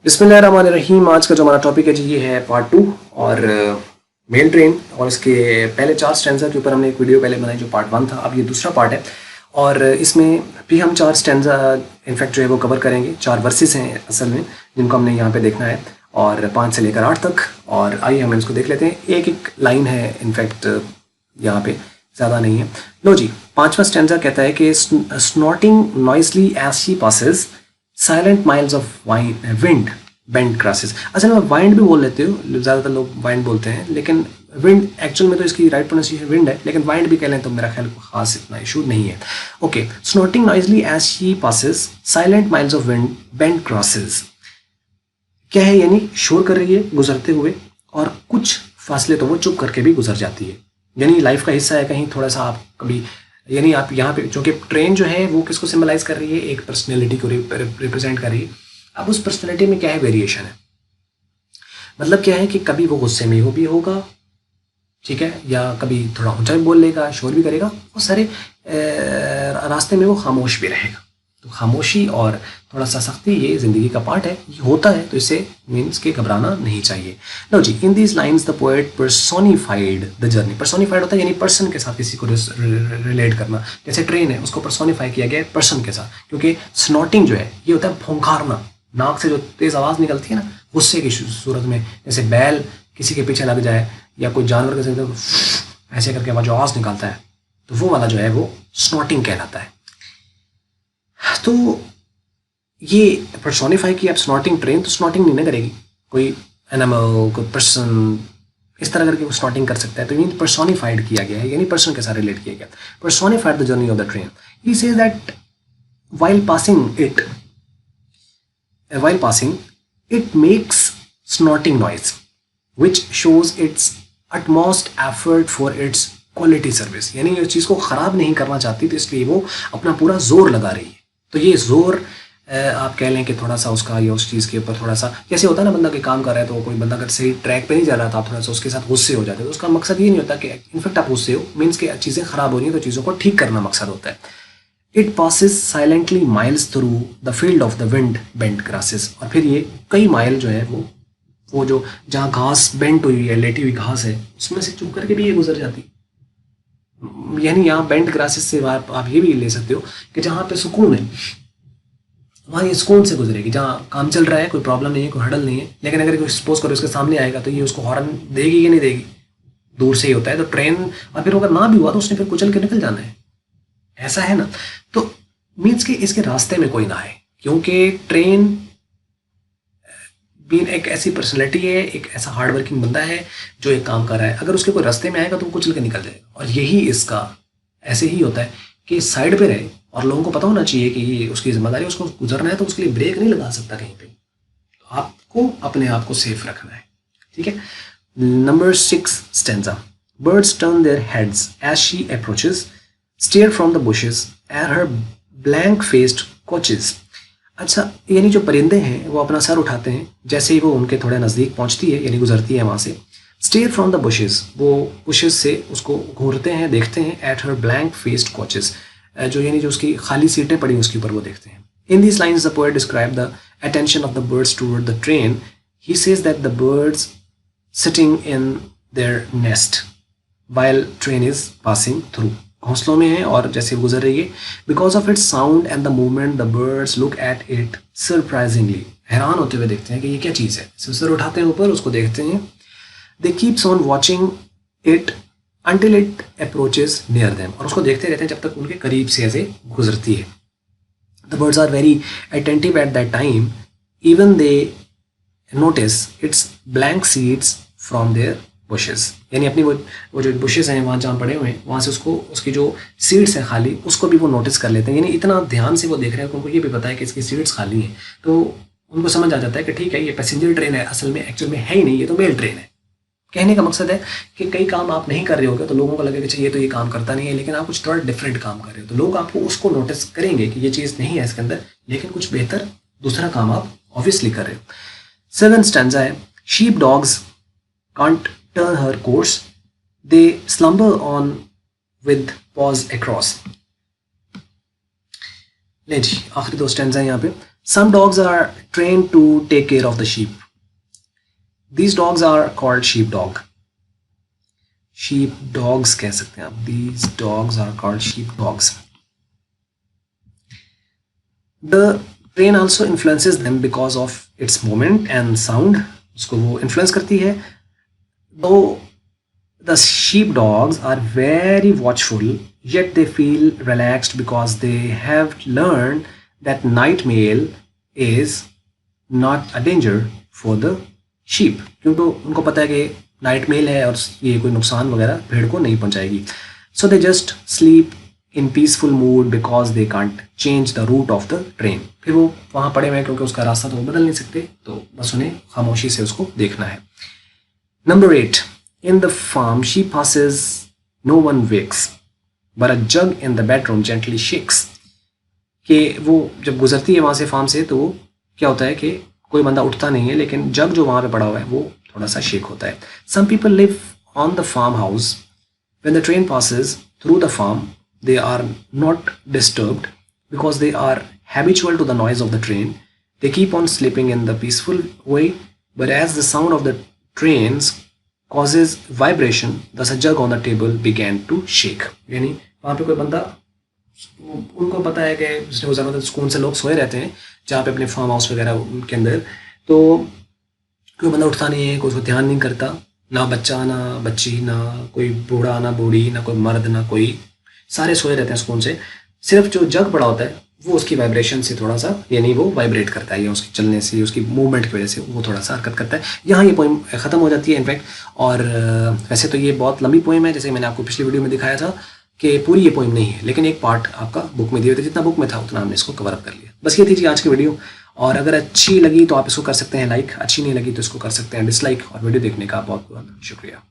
बिस्मिल्लाहिर्रहमानिर्रहीम। आज का जो हमारा टॉपिक है जी ये है पार्ट 2 और मेल ट्रेन, और इसके पहले 4 स्टैंजा के ऊपर हमने एक वीडियो पहले बनाई जो पार्ट 1 था। अब ये दूसरा पार्ट है और इसमें भी हम 4 स्टैंजा इनफैक्ट जो है वो कवर करेंगे। 4 वर्सेस हैं असल में जिनको हमने यहाँ पे देखना है, और 5 से लेकर 8 तक। और आइए हम इसको देख लेते हैं। एक एक लाइन है इनफैक्ट यहाँ पे, ज़्यादा नहीं है। लो जी, 5वां स्टैंजा कहता है कि snorting noisily as she passes silent miles of wind bend crosses. असल में वाइंड भी बोल लेते हो, ज़्यादातर लोग वाइंड बोलते हैं, लेकिन विंड एक्चुअल में तो इसकी राइट प्रोनाउंसिएशन विंड है, लेकिन वाइंड भी कह लें तो मेरा ख्याल खास इतना इशू नहीं है। Okay, snorting noisily as she passes silent miles of wind bend crosses क्या है, यानी शोर कर रही है गुजरते हुए और कुछ फासले तो वो चुप करके भी गुजर जाती है। यानी लाइफ का हिस्सा है कहीं थोड़ा सा आप कभी, यानी आप यहाँ पे चूँकि ट्रेन जो है वो किसको सिम्बलाइज कर रही है, एक पर्सनैलिटी को रिप्रेजेंट कर रही है। अब उस पर्सनैलिटी में क्या है, वेरिएशन है। मतलब क्या है कि कभी वो गुस्से में भी होगा, ठीक है, या कभी थोड़ा ऊंचा भी बोल लेगा, शोर भी करेगा, वो सारे रास्ते में वो खामोश भी रहेगा। तो खामोशी और थोड़ा सा सख्ती ये ज़िंदगी का पार्ट है, ये होता है, तो इससे मीन्स के घबराना नहीं चाहिए। लो जी, in these lines the poet personified the journey. Personified होता है यानी पर्सन के साथ किसी को रिलेट करना। जैसे ट्रेन है, उसको पर्सोनिफाई किया गया है पर्सन के साथ, क्योंकि स्नॉटिंग जो है ये होता है फौंकारना, नाक से जो तेज़ आवाज़ निकलती है ना गुस्से की सूरत में। जैसे बैल किसी के पीछे लग जाए या कोई जानवर के ऐसे करके जो आवाज़ निकालता है, तो वो वाला जो है वो स्नॉटिंग कहलाता है। तो ये पर्सोनिफाई की आप स्नॉटिंग ट्रेन, तो स्नॉटिंग नहीं ना करेगी, कोई एनिमल, कोई पर्सन, इस तरह करके वो स्नॉटिंग कर सकता है। तो मीन पर्सोनिफाइड किया गया है, यानी पर्सन के साथ रिलेट किया गया। Personified the journey of the train. He says that while passing it makes snorting noise which shows its utmost effort for its quality service। यानी ये चीज़ को ख़राब नहीं करना चाहती, तो इसलिए वो अपना पूरा जोर लगा रही है। तो ये जोर आप कह लें कि थोड़ा सा उसका या उस चीज़ के ऊपर थोड़ा सा, जैसे होता है ना, बंदा कोई काम कर रहा है तो कोई बंदा अगर सही ट्रैक पे नहीं जा रहा था, आप थोड़ा सा उसके साथ गुस्से हो जाते हैं। तो उसका मकसद ये नहीं होता कि इनफेक्ट आप गुस्से हो, मीन्स कि चीज़ें ख़राब हो रही हैं तो चीज़ों को ठीक करना मकसद होता है। It passes silently miles through the field of the wind bent grasses। और फिर ये कई माइल जो है वो जो जहाँ घास बेंट हुई है, लेटी हुई घास है, उसमें से चुप करके भी ये गुजर जाती। यानी यहाँ बेंट ग्रासेस से आप ये भी ले सकते हो कि जहाँ पे सुकून है वहाँ ये सुकून से गुजरेगी। जहाँ काम चल रहा है, कोई प्रॉब्लम नहीं है, कोई हडल नहीं है, लेकिन अगर कोई सपोज करो उसके सामने आएगा तो ये उसको हॉर्न देगी या नहीं देगी, दूर से ही होता है। तो ट्रेन, और फिर अगर ना भी हुआ तो उसने फिर कुचल के निकल जाना है, ऐसा है ना। तो मीन्स कि इसके रास्ते में कोई ना आए, क्योंकि ट्रेन बीन एक ऐसी पर्सनैलिटी है, एक ऐसा हार्ड वर्किंग बंदा है जो एक काम कर रहा है। अगर उसके कोई रास्ते में आएगा तो वो कुचल के निकल जाएगा। और यही इसका ऐसे ही होता है कि साइड पे रहे, और लोगों को पता होना चाहिए कि ये उसकी जिम्मेदारी, उसको गुजरना है, तो उसके लिए ब्रेक नहीं लगा सकता कहीं पे। तो आपको अपने आप को सेफ रखना है, ठीक है। Number 6 stanza. Birds turn their heads as she approaches, stare from the bushes at her blank faced coaches. अच्छा, यानी जो परिंदे हैं वो अपना सर उठाते हैं जैसे ही वो उनके थोड़े नज़दीक पहुंचती है, यानी गुजरती है वहाँ से। स्टेयर फ्रॉम द बुशेस, वो बुशेस से उसको घूरते हैं, देखते हैं। Eight her blank faced coaches, जो यानी जो उसकी खाली सीटें पड़ी उसके ऊपर वो देखते हैं। In this lines the poet describe the attention of the birds toward the train. He says that the birds sitting in their nest while train is passing through, घोंसलों में है और जैसे गुजर रही है। Because of its sound and the movement the birds look at it surprisingly, हैरान होते हुए देखते हैं कि ये क्या चीज़ है। सर उठाते हैं ऊपर, उसको देखते हैं। They keeps on watching it until it approaches near them, और उसको देखते रहते हैं जब तक उनके करीब से ऐसे गुजरती है। The birds are very attentive at that time, even they notice its blank seeds from their bushes. यानी अपनी वो जो बुशेस हैं वहाँ जहाँ पड़े हुए हैं, वहाँ से उसकी जो सीड्स हैं खाली, उसको भी वो नोटिस कर लेते हैं। यानी इतना ध्यान से वो देख रहे हैं कि उनको ये भी पता है कि इसकी सीड्स खाली हैं, तो उनको समझ आ जाता है कि ठीक है, ये पैसेंजर ट्रेन है, असल में एक्चुअल में है ही नहीं, ये तो मेल ट्रेन है। कहने का मकसद है कि कई काम आप नहीं कर रहे होगे तो लोगों को लगेगा कि ये तो ये काम करता नहीं है, लेकिन आप कुछ थोड़ा डिफरेंट काम कर रहे हो, तो लोग आपको उसको नोटिस करेंगे कि ये चीज़ नहीं है इसके अंदर, लेकिन कुछ बेहतर दूसरा काम आप ऑब्वियसली कर रहे हो। 7 स्टैंजा है। Sheep dogs can't turn her course, they slumber on with paws across। ले जी, आखिरी 2 स्टैंजा है यहाँ पे। Some dogs are trained to take care of the sheep. These dogs are called sheepdog. Sheepdogs कह सकते हैं आप. These dogs are called sheepdogs. The train also influences them because of its movement and sound. उसको वो influence करती है. Though the sheepdogs are very watchful, yet they feel relaxed because they have learned that night mail is not a danger for the sheep. क्योंकि उनको पता है कि night mail है और ये कोई नुकसान वगैरह भेड़ को नहीं पहुंचाएगी. So they just sleep in peaceful mood because they can't change the route of the train. फिर वो वहाँ पड़े हुए हैं क्योंकि उसका रास्ता तो वो बदल नहीं सकते, तो बस उन्हें खामोशी से उसको देखना है. Number 8. In the farm she passes, no one wakes, but a jug in the bedroom gently shakes. कि वो जब गुजरती है वहाँ से फार्म से तो क्या होता है कि कोई बंदा उठता नहीं है, लेकिन जग जो वहाँ पे पड़ा हुआ है वो थोड़ा सा शेक होता है. Some people live on the farmhouse. When the train passes through the farm, they are not disturbed because they are habitual to the noise of the train. They keep on sleeping in the peaceful way, but as the sound of the trains causes vibration, thus a jug on the table began to shake. यानी वहाँ पे कोई बंदा, उनको पता है कि जिसने वो ज़्यादातर सुकून से लोग सोए रहते हैं जहाँ पे अपने फार्म हाउस वगैरह के अंदर, तो कोई बंदा उठता नहीं है, कोई उसको ध्यान नहीं करता, ना बच्चा ना बच्ची, ना कोई बूढ़ा ना बूढ़ी, ना कोई मर्द ना कोई, सारे सोए रहते हैं सुकून से. सिर्फ जो जग पड़ा होता है वो उसकी वाइब्रेशन से थोड़ा सा, यानी वो वाइब्रेट करता है या उसके चलने से, उसकी मूवमेंट की वजह से वो थोड़ा सा हरकत करता है. यहाँ ये पोइम ख़त्म हो जाती है इनफैक्ट. और वैसे तो ये बहुत लंबी पोइम है, जैसे मैंने आपको पिछली वीडियो में दिखाया था कि पूरी ये पोइम नहीं है, लेकिन एक पार्ट आपका बुक में दिए थे, जितना बुक में था उतना हमने इसको कवर अप कर लिया. बस ये थी जी आज की वीडियो. और अगर अच्छी लगी तो आप इसको कर सकते हैं लाइक, अच्छी नहीं लगी तो इसको कर सकते हैं डिसलाइक. और वीडियो देखने का बहुत बहुत शुक्रिया.